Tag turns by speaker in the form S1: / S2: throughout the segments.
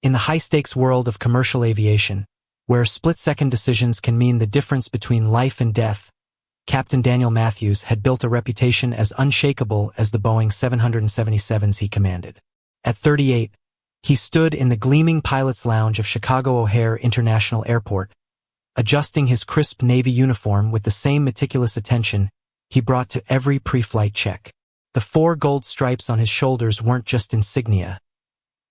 S1: In the high-stakes world of commercial aviation, where split-second decisions can mean the difference between life and death, Captain Daniel Matthews had built a reputation as unshakable as the Boeing 777s he commanded. At 38, he stood in the gleaming pilot's lounge of Chicago O'Hare International Airport, adjusting his crisp Navy uniform with the same meticulous attention he brought to every pre-flight check. The 4 gold stripes on his shoulders weren't just insignia.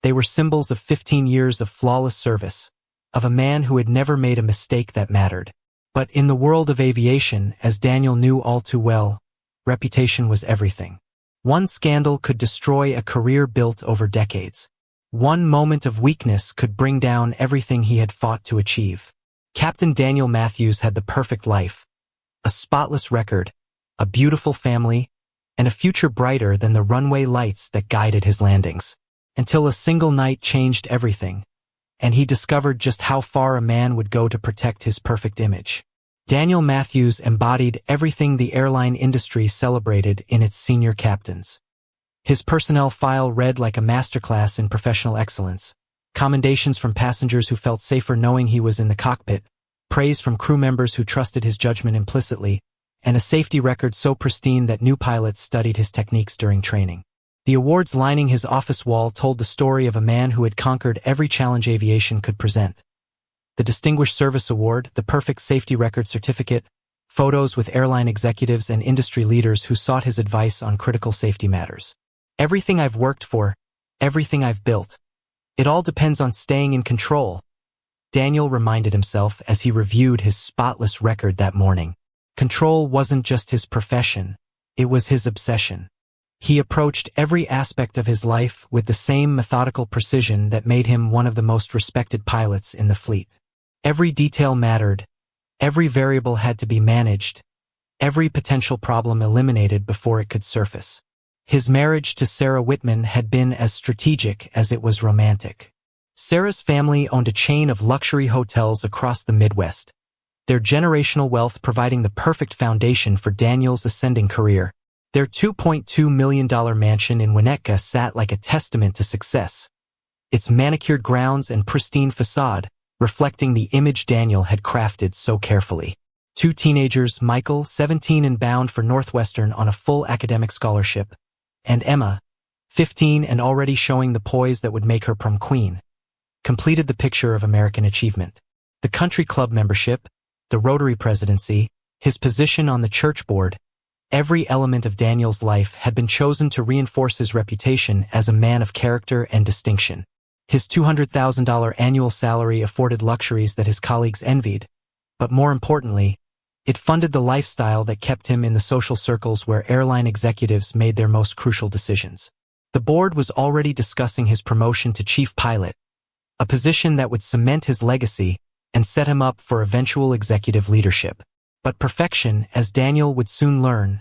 S1: They were symbols of 15 years of flawless service, of a man who had never made a mistake that mattered. But in the world of aviation, as Daniel knew all too well, reputation was everything. One scandal could destroy a career built over decades. One moment of weakness could bring down everything he had fought to achieve. Captain Daniel Matthews had the perfect life, a spotless record, a beautiful family, and a future brighter than the runway lights that guided his landings. Until a single night changed everything, and he discovered just how far a man would go to protect his perfect image. Daniel Matthews embodied everything the airline industry celebrated in its senior captains. His personnel file read like a masterclass in professional excellence, commendations from passengers who felt safer knowing he was in the cockpit, praise from crew members who trusted his judgment implicitly, and a safety record so pristine that new pilots studied his techniques during training. The awards lining his office wall told the story of a man who had conquered every challenge aviation could present. The Distinguished Service Award, the Perfect Safety Record Certificate, photos with airline executives and industry leaders who sought his advice on critical safety matters. Everything I've worked for, everything I've built, it all depends on staying in control, Daniel reminded himself as he reviewed his spotless record that morning. Control wasn't just his profession, it was his obsession. He approached every aspect of his life with the same methodical precision that made him one of the most respected pilots in the fleet. Every detail mattered, every variable had to be managed, every potential problem eliminated before it could surface. His marriage to Sarah Whitman had been as strategic as it was romantic. Sarah's family owned a chain of luxury hotels across the Midwest, their generational wealth providing the perfect foundation for Daniel's ascending career. Their $2.2 million mansion in Winnetka sat like a testament to success, its manicured grounds and pristine facade reflecting the image Daniel had crafted so carefully. 2 teenagers, Michael, 17 and bound for Northwestern on a full academic scholarship, and Emma, 15 and already showing the poise that would make her prom queen, completed the picture of American achievement. The country club membership, the Rotary presidency, his position on the church board, every element of Daniel's life had been chosen to reinforce his reputation as a man of character and distinction. His $200,000 annual salary afforded luxuries that his colleagues envied, but more importantly, it funded the lifestyle that kept him in the social circles where airline executives made their most crucial decisions. The board was already discussing his promotion to chief pilot, a position that would cement his legacy and set him up for eventual executive leadership. But perfection, as Daniel would soon learn,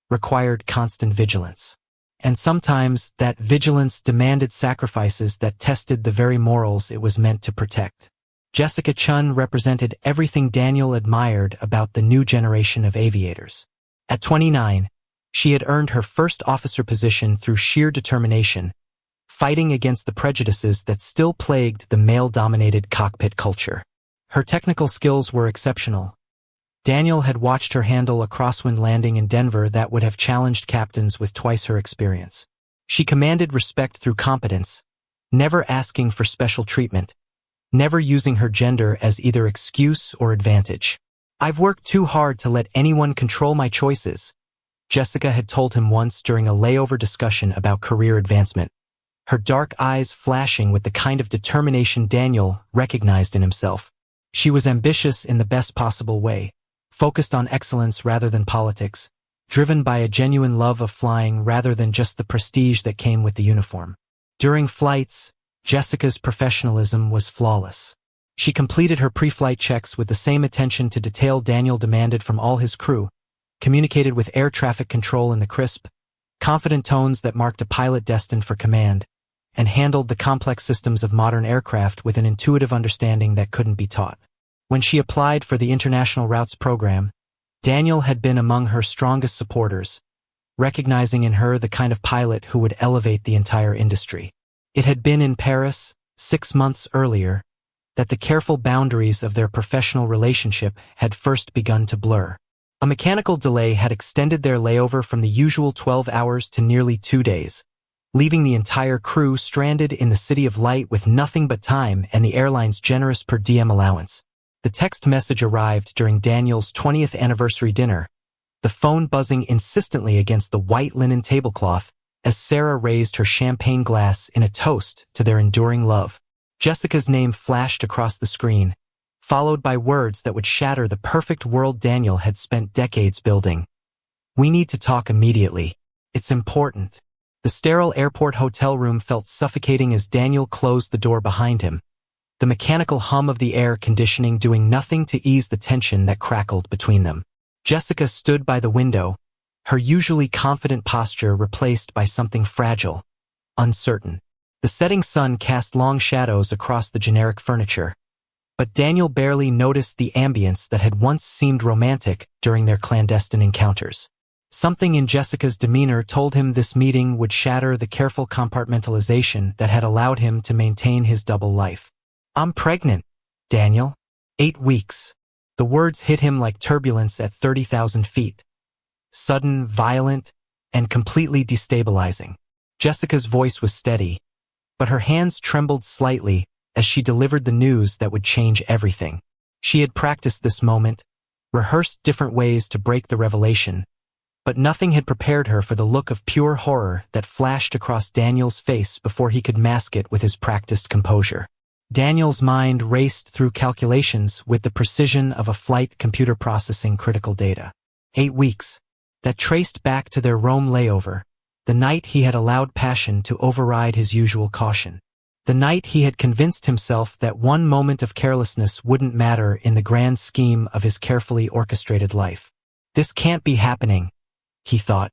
S1: required constant vigilance. And sometimes that vigilance demanded sacrifices that tested the very morals it was meant to protect. Jessica Chen represented everything Daniel admired about the new generation of aviators. At 29, she had earned her first officer position through sheer determination, fighting against the prejudices that still plagued the male-dominated cockpit culture. Her technical skills were exceptional. Daniel had watched her handle a crosswind landing in Denver that would have challenged captains with twice her experience. She commanded respect through competence, never asking for special treatment, never using her gender as either excuse or advantage. "I've worked too hard to let anyone control my choices," Jessica had told him once during a layover discussion about career advancement, her dark eyes flashing with the kind of determination Daniel recognized in himself. She was ambitious in the best possible way, focused on excellence rather than politics, driven by a genuine love of flying rather than just the prestige that came with the uniform. During flights, Jessica's professionalism was flawless. She completed her pre-flight checks with the same attention to detail Daniel demanded from all his crew, communicated with air traffic control in the crisp, confident tones that marked a pilot destined for command, and handled the complex systems of modern aircraft with an intuitive understanding that couldn't be taught. When she applied for the International Routes program, Daniel had been among her strongest supporters, recognizing in her the kind of pilot who would elevate the entire industry. It had been in Paris, 6 months earlier, that the careful boundaries of their professional relationship had first begun to blur. A mechanical delay had extended their layover from the usual 12 hours to nearly 2 days, leaving the entire crew stranded in the City of Light with nothing but time and the airline's generous per diem allowance. The text message arrived during Daniel's 20th anniversary dinner, the phone buzzing insistently against the white linen tablecloth as Sarah raised her champagne glass in a toast to their enduring love. Jessica's name flashed across the screen, followed by words that would shatter the perfect world Daniel had spent decades building. "We need to talk immediately. It's important." The sterile airport hotel room felt suffocating as Daniel closed the door behind him, the mechanical hum of the air conditioning doing nothing to ease the tension that crackled between them. Jessica stood by the window, her usually confident posture replaced by something fragile, uncertain. The setting sun cast long shadows across the generic furniture, but Daniel barely noticed the ambience that had once seemed romantic during their clandestine encounters. Something in Jessica's demeanor told him this meeting would shatter the careful compartmentalization that had allowed him to maintain his double life. "I'm pregnant, Daniel. 8 weeks. The words hit him like turbulence at 30,000 feet. Sudden, violent, and completely destabilizing. Jessica's voice was steady, but her hands trembled slightly as she delivered the news that would change everything. She had practiced this moment, rehearsed different ways to break the revelation, but nothing had prepared her for the look of pure horror that flashed across Daniel's face before he could mask it with his practiced composure. Daniel's mind raced through calculations with the precision of a flight computer processing critical data. 8 weeks. That traced back to their Rome layover, the night he had allowed passion to override his usual caution. The night he had convinced himself that one moment of carelessness wouldn't matter in the grand scheme of his carefully orchestrated life. "This can't be happening," he thought,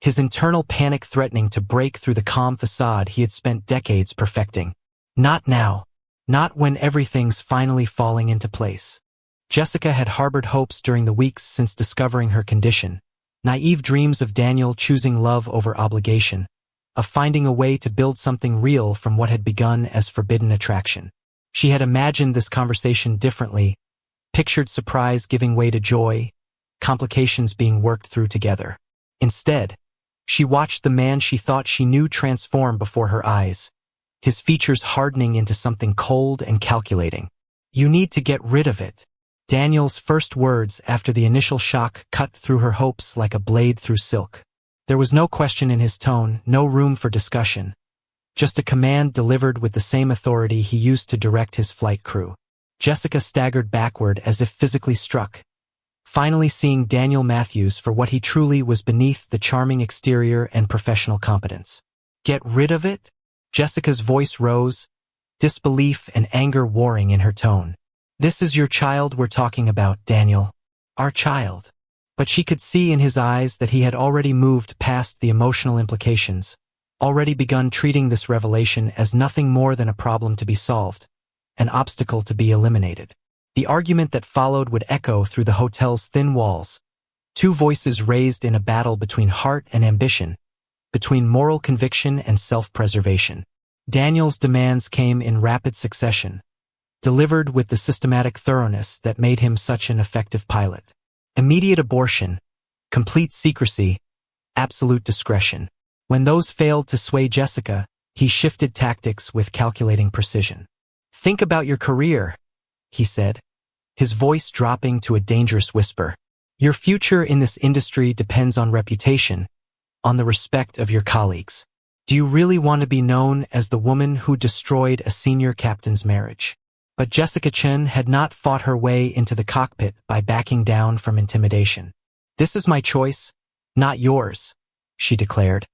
S1: his internal panic threatening to break through the calm facade he had spent decades perfecting. "Not now. Not when everything's finally falling into place." Jessica had harbored hopes during the weeks since discovering her condition, naive dreams of Daniel choosing love over obligation, of finding a way to build something real from what had begun as forbidden attraction. She had imagined this conversation differently, pictured surprise giving way to joy, complications being worked through together. Instead, she watched the man she thought she knew transform before her eyes, his features hardening into something cold and calculating. "You need to get rid of it." Daniel's first words after the initial shock cut through her hopes like a blade through silk. There was no question in his tone, no room for discussion. Just a command delivered with the same authority he used to direct his flight crew. Jessica staggered backward as if physically struck, finally seeing Daniel Matthews for what he truly was beneath the charming exterior and professional competence. "Get rid of it?" Jessica's voice rose, disbelief and anger warring in her tone. "This is your child we're talking about, Daniel. Our child." But she could see in his eyes that he had already moved past the emotional implications, already begun treating this revelation as nothing more than a problem to be solved, an obstacle to be eliminated. The argument that followed would echo through the hotel's thin walls, 2 voices raised in a battle between heart and ambition, between moral conviction and self-preservation. Daniel's demands came in rapid succession, delivered with the systematic thoroughness that made him such an effective pilot. Immediate abortion, complete secrecy, absolute discretion. When those failed to sway Jessica, he shifted tactics with calculating precision. "Think about your career," he said, his voice dropping to a dangerous whisper. "Your future in this industry depends on reputation, on the respect of your colleagues. Do you really want to be known as the woman who destroyed a senior captain's marriage?" But Jessica Chen had not fought her way into the cockpit by backing down from intimidation. "This is my choice, not yours," she declared,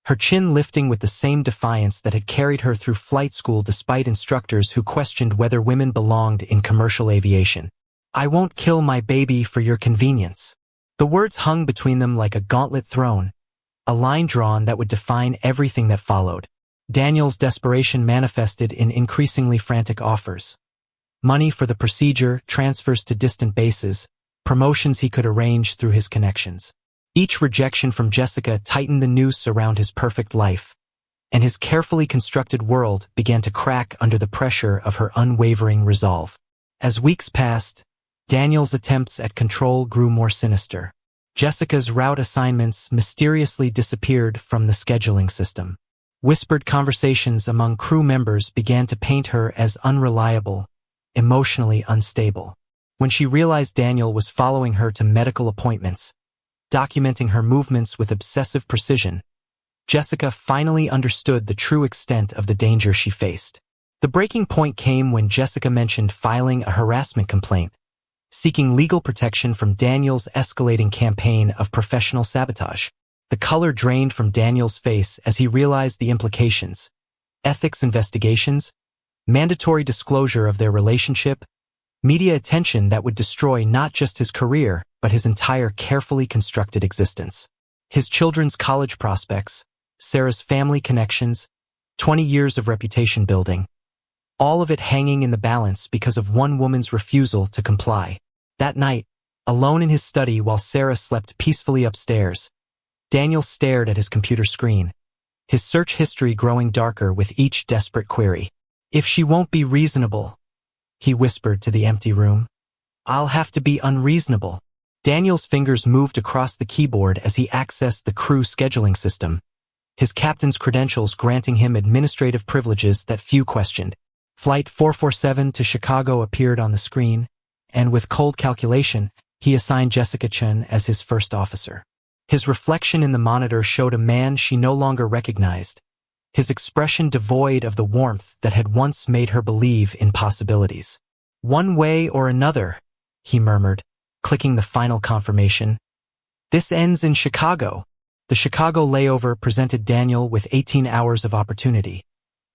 S1: her chin lifting with the same defiance that had carried her through flight school despite instructors who questioned whether women belonged in commercial aviation. "I won't kill my baby for your convenience." The words hung between them like a gauntlet thrown, a line drawn that would define everything that followed. Daniel's desperation manifested in increasingly frantic offers. Money for the procedure, transfers to distant bases, promotions he could arrange through his connections. Each rejection from Jessica tightened the noose around his perfect life, and his carefully constructed world began to crack under the pressure of her unwavering resolve. As weeks passed, Daniel's attempts at control grew more sinister. Jessica's route assignments mysteriously disappeared from the scheduling system. Whispered conversations among crew members began to paint her as unreliable, emotionally unstable. When she realized Daniel was following her to medical appointments, documenting her movements with obsessive precision, Jessica finally understood the true extent of the danger she faced. The breaking point came when Jessica mentioned filing a harassment complaint, seeking legal protection from Daniel's escalating campaign of professional sabotage. The color drained from Daniel's face as he realized the implications: ethics investigations, mandatory disclosure of their relationship, media attention that would destroy not just his career, but his entire carefully constructed existence. His children's college prospects, Sarah's family connections, 20 years of reputation building, all of it hanging in the balance because of one woman's refusal to comply. That night, alone in his study while Sarah slept peacefully upstairs, Daniel stared at his computer screen, his search history growing darker with each desperate query. "If she won't be reasonable," he whispered to the empty room, "I'll have to be unreasonable." Daniel's fingers moved across the keyboard as he accessed the crew scheduling system, his captain's credentials granting him administrative privileges that few questioned. Flight 447 to Chicago appeared on the screen, and with cold calculation, he assigned Jessica Chen as his first officer. His reflection in the monitor showed a man she no longer recognized, his expression devoid of the warmth that had once made her believe in possibilities. "One way or another," he murmured, clicking the final confirmation. "This ends in Chicago." The Chicago layover presented Daniel with 18 hours of opportunity,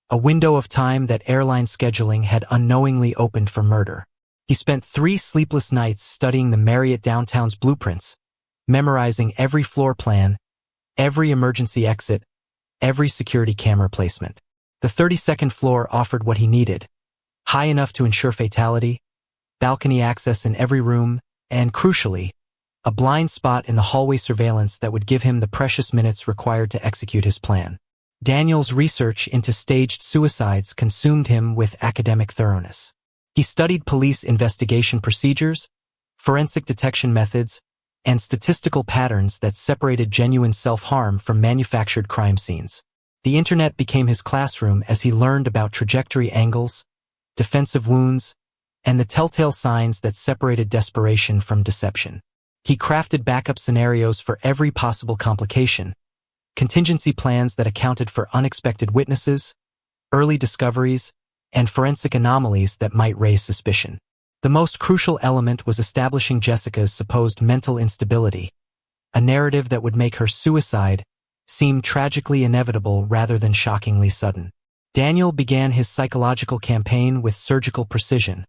S1: a window of time that airline scheduling had unknowingly opened for murder. He spent 3 sleepless nights studying the Marriott downtown's blueprints, memorizing every floor plan, every emergency exit, every security camera placement. The 32nd floor offered what he needed: high enough to ensure fatality, balcony access in every room, and, crucially, a blind spot in the hallway surveillance that would give him the precious minutes required to execute his plan. Daniel's research into staged suicides consumed him with academic thoroughness. He studied police investigation procedures, forensic detection methods, and statistical patterns that separated genuine self-harm from manufactured crime scenes. The internet became his classroom as he learned about trajectory angles, defensive wounds, and the telltale signs that separated desperation from deception. He crafted backup scenarios for every possible complication, contingency plans that accounted for unexpected witnesses, early discoveries, and forensic anomalies that might raise suspicion. The most crucial element was establishing Jessica's supposed mental instability, a narrative that would make her suicide seem tragically inevitable rather than shockingly sudden. Daniel began his psychological campaign with surgical precision,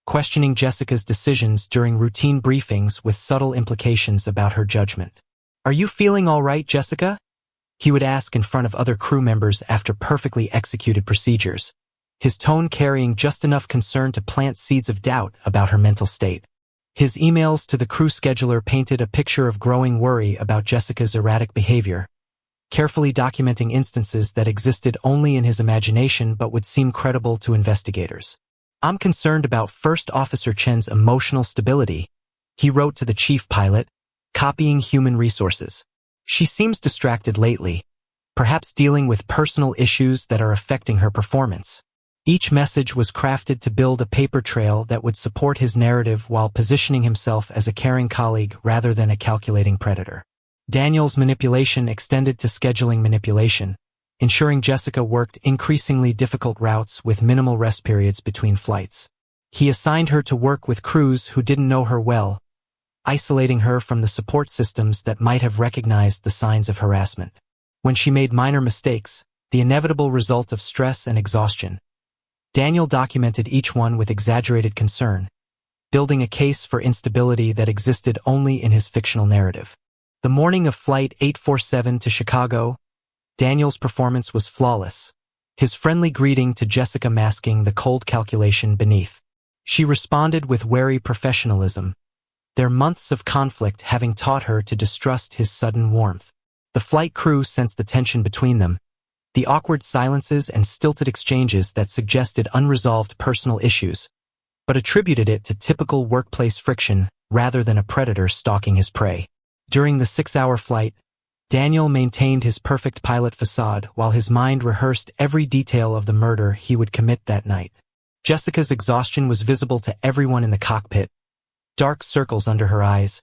S1: questioning Jessica's decisions during routine briefings with subtle implications about her judgment. "Are you feeling all right, Jessica?" he would ask in front of other crew members after perfectly executed procedures, his tone carrying just enough concern to plant seeds of doubt about her mental state. His emails to the crew scheduler painted a picture of growing worry about Jessica's erratic behavior, carefully documenting instances that existed only in his imagination but would seem credible to investigators. "I'm concerned about First Officer Chen's emotional stability," he wrote to the chief pilot, copying human resources. "She seems distracted lately, perhaps dealing with personal issues that are affecting her performance." Each message was crafted to build a paper trail that would support his narrative while positioning himself as a caring colleague rather than a calculating predator. Daniel's manipulation extended to scheduling manipulation, ensuring Jessica worked increasingly difficult routes with minimal rest periods between flights. He assigned her to work with crews who didn't know her well, isolating her from the support systems that might have recognized the signs of harassment. When she made minor mistakes, the inevitable result of stress and exhaustion, Daniel documented each one with exaggerated concern, building a case for instability that existed only in his fictional narrative. The morning of Flight 847 to Chicago, Daniel's performance was flawless, his friendly greeting to Jessica masking the cold calculation beneath. She responded with wary professionalism, their months of conflict having taught her to distrust his sudden warmth. The flight crew sensed the tension between them, the awkward silences and stilted exchanges that suggested unresolved personal issues, but attributed it to typical workplace friction rather than a predator stalking his prey. During the 6-hour flight, Daniel maintained his perfect pilot facade while his mind rehearsed every detail of the murder he would commit that night. Jessica's exhaustion was visible to everyone in the cockpit. Dark circles under her eyes,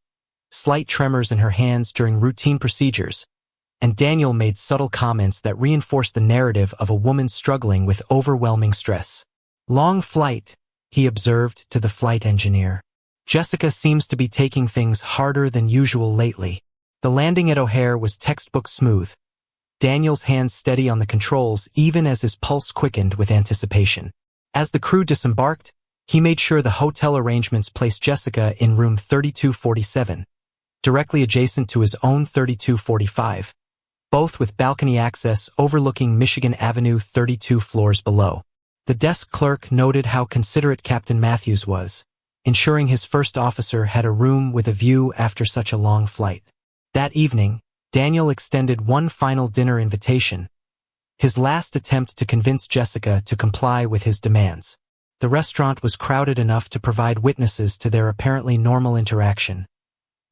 S1: slight tremors in her hands during routine procedures, and Daniel made subtle comments that reinforced the narrative of a woman struggling with overwhelming stress. "Long flight," he observed to the flight engineer. "Jessica seems to be taking things harder than usual lately." The landing at O'Hare was textbook smooth, Daniel's hands steady on the controls even as his pulse quickened with anticipation. As the crew disembarked, he made sure the hotel arrangements placed Jessica in room 3247, directly adjacent to his own 3245, both with balcony access overlooking Michigan Avenue 32 floors below. The desk clerk noted how considerate Captain Matthews was, ensuring his first officer had a room with a view after such a long flight. That evening, Daniel extended one final dinner invitation, his last attempt to convince Jessica to comply with his demands. The restaurant was crowded enough to provide witnesses to their apparently normal interaction,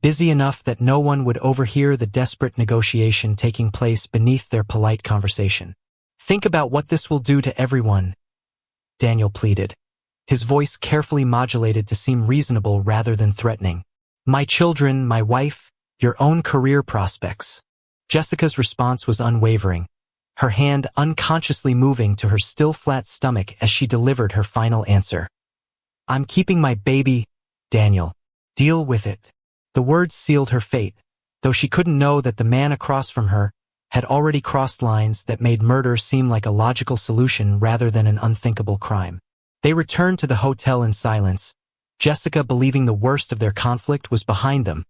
S1: busy enough that no one would overhear the desperate negotiation taking place beneath their polite conversation. "Think about what this will do to everyone," Daniel pleaded, his voice carefully modulated to seem reasonable rather than threatening. "My children, my wife, your own career prospects." Jessica's response was unwavering, her hand unconsciously moving to her still flat stomach as she delivered her final answer. "I'm keeping my baby, Daniel. Deal with it." The words sealed her fate, though she couldn't know that the man across from her had already crossed lines that made murder seem like a logical solution rather than an unthinkable crime. They returned to the hotel in silence, Jessica believing the worst of their conflict was behind them,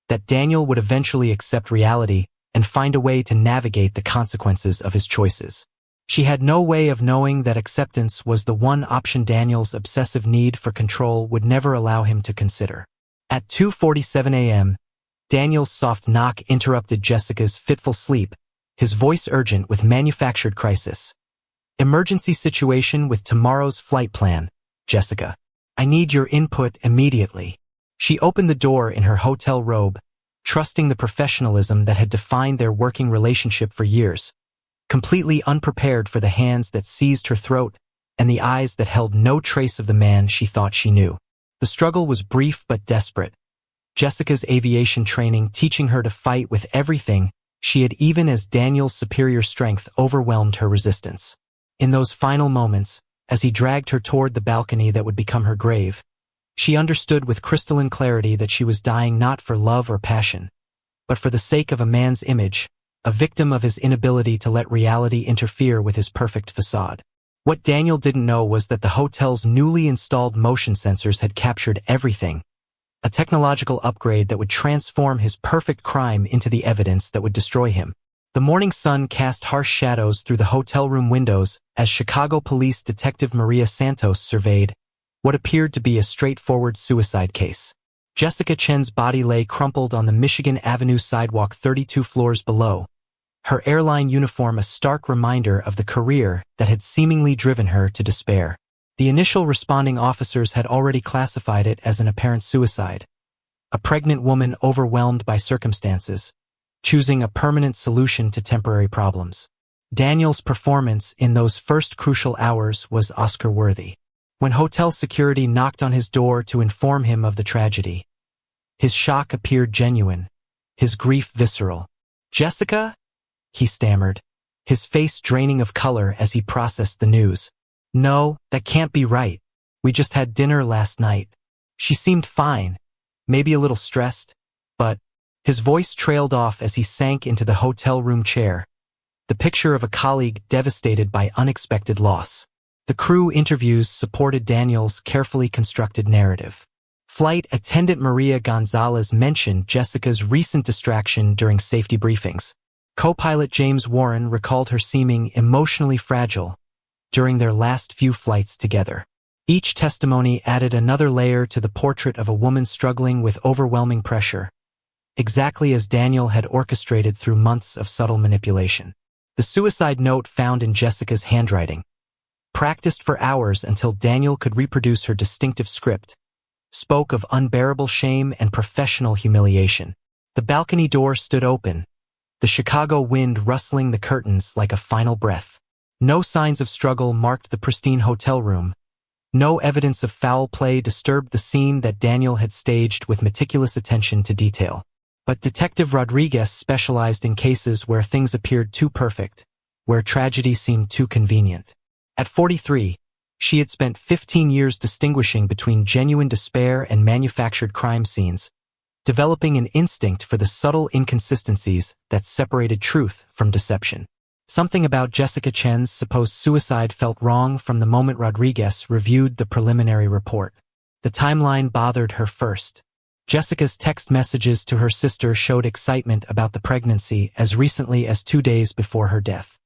S1: that Daniel would eventually accept reality and find a way to navigate the consequences of his choices. She had no way of knowing that acceptance was the one option Daniel's obsessive need for control would never allow him to consider. At 2:47 a.m., Daniel's soft knock interrupted Jessica's fitful sleep, his voice urgent with manufactured crisis. "Emergency situation with tomorrow's flight plan, Jessica. I need your input immediately." She opened the door in her hotel robe, trusting the professionalism that had defined their working relationship for years, completely unprepared for the hands that seized her throat and the eyes that held no trace of the man she thought she knew. The struggle was brief but desperate, Jessica's aviation training teaching her to fight with everything she had even as Daniel's superior strength overwhelmed her resistance. In those final moments, as he dragged her toward the balcony that would become her grave, she understood with crystalline clarity that she was dying not for love or passion, but for the sake of a man's image, a victim of his inability to let reality interfere with his perfect facade. What Daniel didn't know was that the hotel's newly installed motion sensors had captured everything, a technological upgrade that would transform his perfect crime into the evidence that would destroy him. The morning sun cast harsh shadows through the hotel room windows as Chicago Police Detective Maria Santos surveyed what appeared to be a straightforward suicide case. Jessica Chen's body lay crumpled on the Michigan Avenue sidewalk 32 floors below, her airline uniform a stark reminder of the career that had seemingly driven her to despair. The initial responding officers had already classified it as an apparent suicide, a pregnant woman overwhelmed by circumstances, choosing a permanent solution to temporary problems. Daniel's performance in those first crucial hours was Oscar-worthy. When hotel security knocked on his door to inform him of the tragedy, his shock appeared genuine, his grief visceral. "Jessica?" he stammered, his face draining of color as he processed the news. "No, that can't be right. We just had dinner last night." She seemed fine, maybe a little stressed, but his voice trailed off as he sank into the hotel room chair, the picture of a colleague devastated by unexpected loss. The crew interviews supported Daniel's carefully constructed narrative. Flight attendant Maria Gonzalez mentioned Jessica's recent distraction during safety briefings. Co-pilot James Warren recalled her seeming emotionally fragile during their last few flights together. Each testimony added another layer to the portrait of a woman struggling with overwhelming pressure, exactly as Daniel had orchestrated through months of subtle manipulation. The suicide note found in Jessica's handwriting, practiced for hours until Daniel could reproduce her distinctive script, spoke of unbearable shame and professional humiliation. The balcony door stood open, the Chicago wind rustling the curtains like a final breath. No signs of struggle marked the pristine hotel room. No evidence of foul play disturbed the scene that Daniel had staged with meticulous attention to detail. But Detective Rodriguez specialized in cases where things appeared too perfect, where tragedy seemed too convenient. At 43, she had spent 15 years distinguishing between genuine despair and manufactured crime scenes, developing an instinct for the subtle inconsistencies that separated truth from deception. Something about Jessica Chen's supposed suicide felt wrong from the moment Rodriguez reviewed the preliminary report. The timeline bothered her first. Jessica's text messages to her sister showed excitement about the pregnancy as recently as 2 days before her death.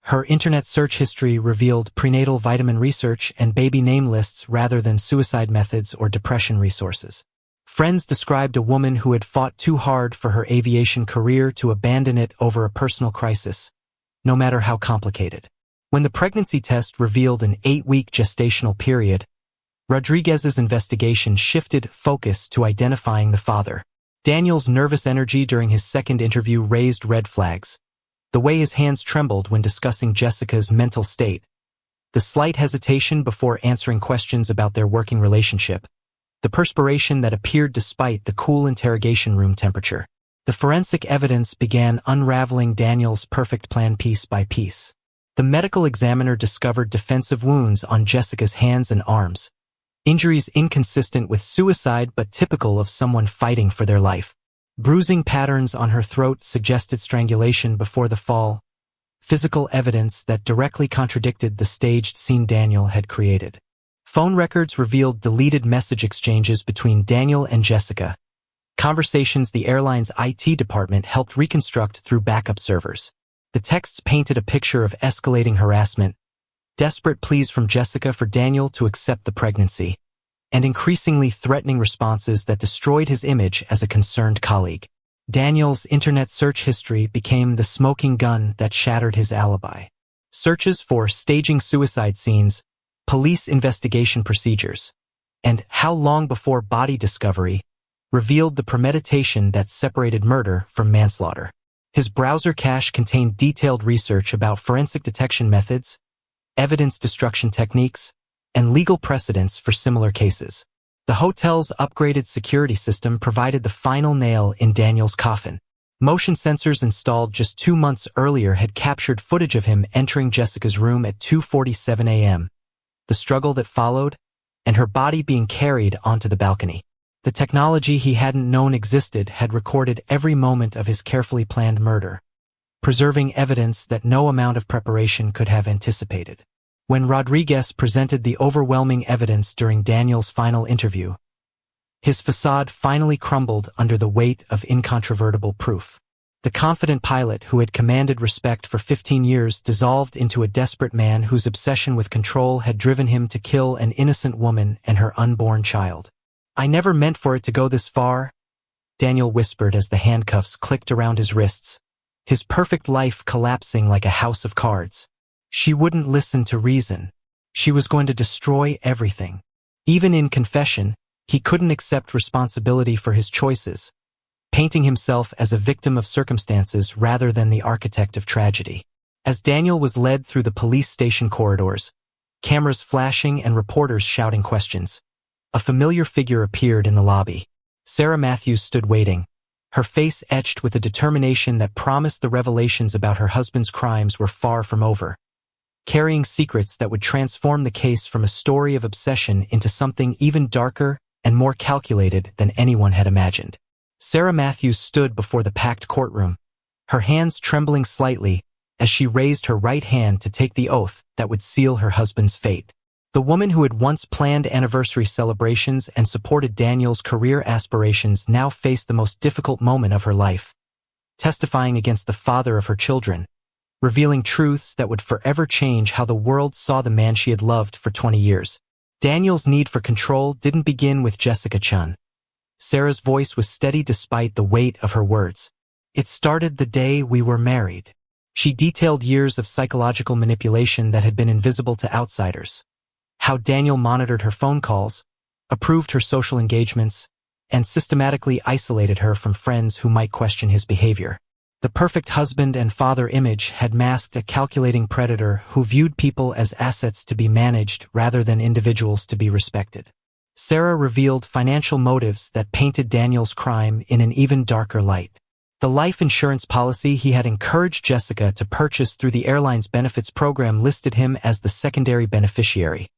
S1: Her internet search history revealed prenatal vitamin research and baby name lists rather than suicide methods or depression resources. Friends described a woman who had fought too hard for her aviation career to abandon it over a personal crisis, no matter how complicated. When the pregnancy test revealed an 8-week gestational period, Rodriguez's investigation shifted focus to identifying the father. Daniel's nervous energy during his second interview raised red flags. The way his hands trembled when discussing Jessica's mental state, the slight hesitation before answering questions about their working relationship, the perspiration that appeared despite the cool interrogation room temperature. The forensic evidence began unraveling Daniel's perfect plan piece by piece. The medical examiner discovered defensive wounds on Jessica's hands and arms, injuries inconsistent with suicide but typical of someone fighting for their life. Bruising patterns on her throat suggested strangulation before the fall, physical evidence that directly contradicted the staged scene Daniel had created. Phone records revealed deleted message exchanges between Daniel and Jessica, conversations the airline's IT department helped reconstruct through backup servers. The texts painted a picture of escalating harassment, desperate pleas from Jessica for Daniel to accept the pregnancy, and increasingly threatening responses that destroyed his image as a concerned colleague. Daniel's internet search history became the smoking gun that shattered his alibi. Searches for staging suicide scenes, police investigation procedures, and how long before body discovery revealed the premeditation that separated murder from manslaughter. His browser cache contained detailed research about forensic detection methods, evidence destruction techniques, and legal precedents for similar cases. The hotel's upgraded security system provided the final nail in Daniel's coffin. Motion sensors installed just 2 months earlier had captured footage of him entering Jessica's room at 2:47 a.m., the struggle that followed, and her body being carried onto the balcony. The technology he hadn't known existed had recorded every moment of his carefully planned murder, preserving evidence that no amount of preparation could have anticipated. When Rodriguez presented the overwhelming evidence during Daniel's final interview, his facade finally crumbled under the weight of incontrovertible proof. The confident pilot who had commanded respect for 15 years dissolved into a desperate man whose obsession with control had driven him to kill an innocent woman and her unborn child. "I never meant for it to go this far," Daniel whispered as the handcuffs clicked around his wrists, his perfect life collapsing like a house of cards. She wouldn't listen to reason. She was going to destroy everything. Even in confession, he couldn't accept responsibility for his choices, painting himself as a victim of circumstances rather than the architect of tragedy. As Daniel was led through the police station corridors, cameras flashing and reporters shouting questions, a familiar figure appeared in the lobby. Sarah Matthews stood waiting, her face etched with a determination that promised the revelations about her husband's crimes were far from over, carrying secrets that would transform the case from a story of obsession into something even darker and more calculated than anyone had imagined. Sarah Matthews stood before the packed courtroom, her hands trembling slightly as she raised her right hand to take the oath that would seal her husband's fate. The woman who had once planned anniversary celebrations and supported Daniel's career aspirations now faced the most difficult moment of her life, testifying against the father of her children, revealing truths that would forever change how the world saw the man she had loved for 20 years. Daniel's need for control didn't begin with Jessica Chen. Sarah's voice was steady despite the weight of her words. "It started the day we were married." She detailed years of psychological manipulation that had been invisible to outsiders. How Daniel monitored her phone calls, approved her social engagements, and systematically isolated her from friends who might question his behavior. The perfect husband and father image had masked a calculating predator who viewed people as assets to be managed rather than individuals to be respected. Sarah revealed financial motives that painted Daniel's crime in an even darker light. The life insurance policy he had encouraged Jessica to purchase through the airline's benefits program listed him as the secondary beneficiary,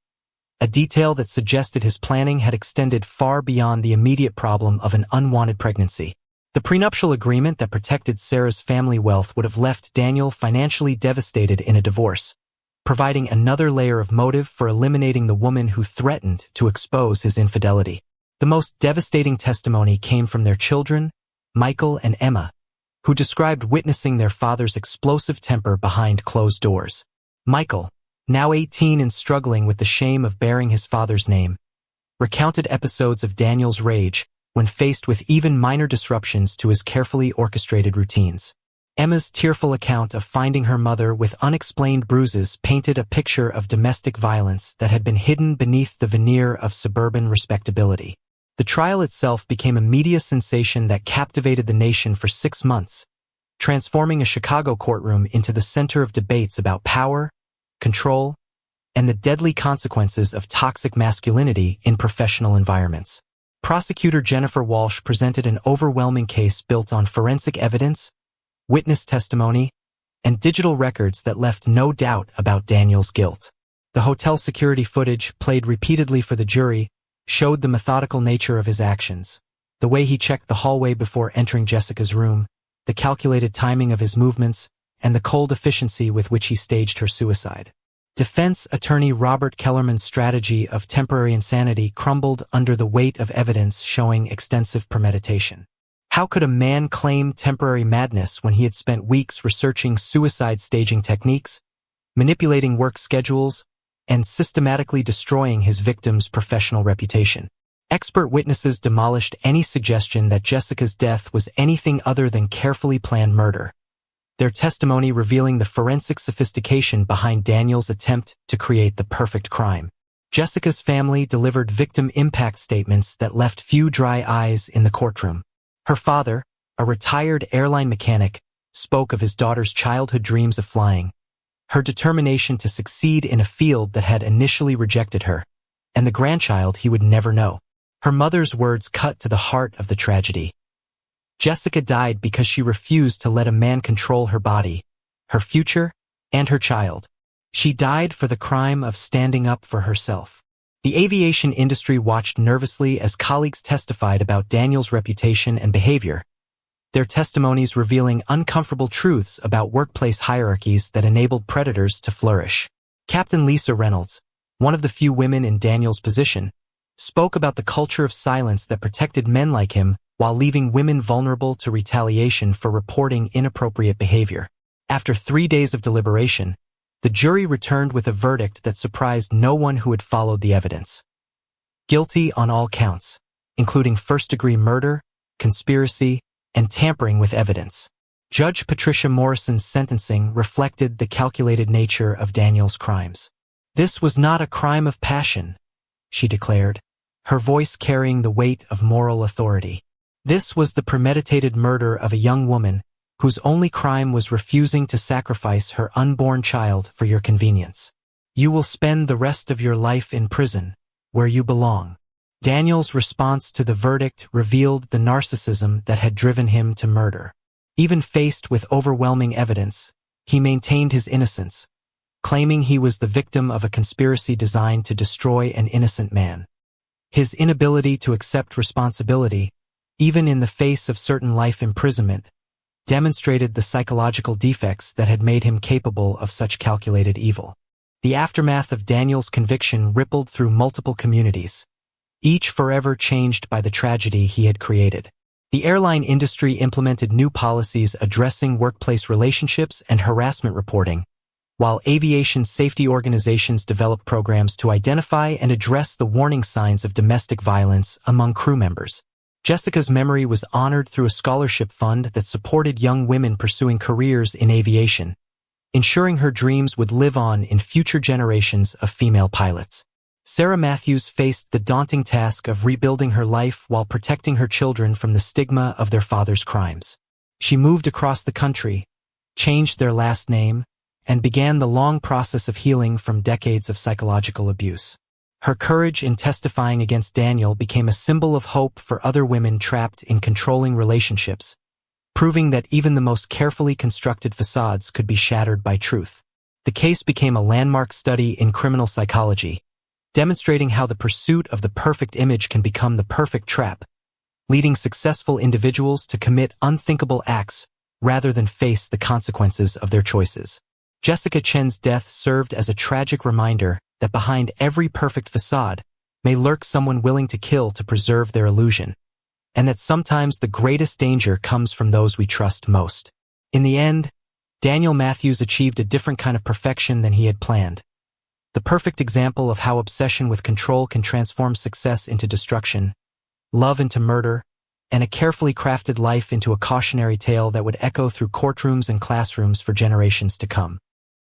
S1: a detail that suggested his planning had extended far beyond the immediate problem of an unwanted pregnancy. The prenuptial agreement that protected Sarah's family wealth would have left Daniel financially devastated in a divorce, providing another layer of motive for eliminating the woman who threatened to expose his infidelity. The most devastating testimony came from their children, Michael and Emma, who described witnessing their father's explosive temper behind closed doors. Michael, now 18 and struggling with the shame of bearing his father's name, recounted episodes of Daniel's rage when faced with even minor disruptions to his carefully orchestrated routines. Emma's tearful account of finding her mother with unexplained bruises painted a picture of domestic violence that had been hidden beneath the veneer of suburban respectability. The trial itself became a media sensation that captivated the nation for 6 months, transforming a Chicago courtroom into the center of debates about power, control, and the deadly consequences of toxic masculinity in professional environments. Prosecutor Jennifer Walsh presented an overwhelming case built on forensic evidence, witness testimony, and digital records that left no doubt about Daniel's guilt. The hotel security footage, played repeatedly for the jury, showed the methodical nature of his actions. The way he checked the hallway before entering Jessica's room, the calculated timing of his movements, and the cold efficiency with which he staged her suicide. Defense attorney Robert Kellerman's strategy of temporary insanity crumbled under the weight of evidence showing extensive premeditation. How could a man claim temporary madness when he had spent weeks researching suicide staging techniques, manipulating work schedules, and systematically destroying his victim's professional reputation? Expert witnesses demolished any suggestion that Jessica's death was anything other than carefully planned murder, their testimony revealing the forensic sophistication behind Daniel's attempt to create the perfect crime. Jessica's family delivered victim impact statements that left few dry eyes in the courtroom. Her father, a retired airline mechanic, spoke of his daughter's childhood dreams of flying, her determination to succeed in a field that had initially rejected her, and the grandchild he would never know. Her mother's words cut to the heart of the tragedy. Jessica died because she refused to let a man control her body, her future, and her child. She died for the crime of standing up for herself. The aviation industry watched nervously as colleagues testified about Daniel's reputation and behavior, their testimonies revealing uncomfortable truths about workplace hierarchies that enabled predators to flourish. Captain Lisa Reynolds, one of the few women in Daniel's position, spoke about the culture of silence that protected men like him while leaving women vulnerable to retaliation for reporting inappropriate behavior. After 3 days of deliberation, the jury returned with a verdict that surprised no one who had followed the evidence. Guilty on all counts, including first-degree murder, conspiracy, and tampering with evidence. Judge Patricia Morrison's sentencing reflected the calculated nature of Daniel's crimes. "This was not a crime of passion," she declared, her voice carrying the weight of moral authority. "This was the premeditated murder of a young woman whose only crime was refusing to sacrifice her unborn child for your convenience. You will spend the rest of your life in prison, where you belong." Daniel's response to the verdict revealed the narcissism that had driven him to murder. Even faced with overwhelming evidence, he maintained his innocence, claiming he was the victim of a conspiracy designed to destroy an innocent man. His inability to accept responsibility, even in the face of certain life imprisonment, demonstrated the psychological defects that had made him capable of such calculated evil. The aftermath of Daniel's conviction rippled through multiple communities, each forever changed by the tragedy he had created. The airline industry implemented new policies addressing workplace relationships and harassment reporting, while aviation safety organizations developed programs to identify and address the warning signs of domestic violence among crew members. Jessica's memory was honored through a scholarship fund that supported young women pursuing careers in aviation, ensuring her dreams would live on in future generations of female pilots. Sarah Matthews faced the daunting task of rebuilding her life while protecting her children from the stigma of their father's crimes. She moved across the country, changed their last name, and began the long process of healing from decades of psychological abuse. Her courage in testifying against Daniel became a symbol of hope for other women trapped in controlling relationships, proving that even the most carefully constructed facades could be shattered by truth. The case became a landmark study in criminal psychology, demonstrating how the pursuit of the perfect image can become the perfect trap, leading successful individuals to commit unthinkable acts rather than face the consequences of their choices. Jessica Chen's death served as a tragic reminder that behind every perfect facade may lurk someone willing to kill to preserve their illusion, and that sometimes the greatest danger comes from those we trust most. In the end, Daniel Matthews achieved a different kind of perfection than he had planned. The perfect example of how obsession with control can transform success into destruction, love into murder, and a carefully crafted life into a cautionary tale that would echo through courtrooms and classrooms for generations to come.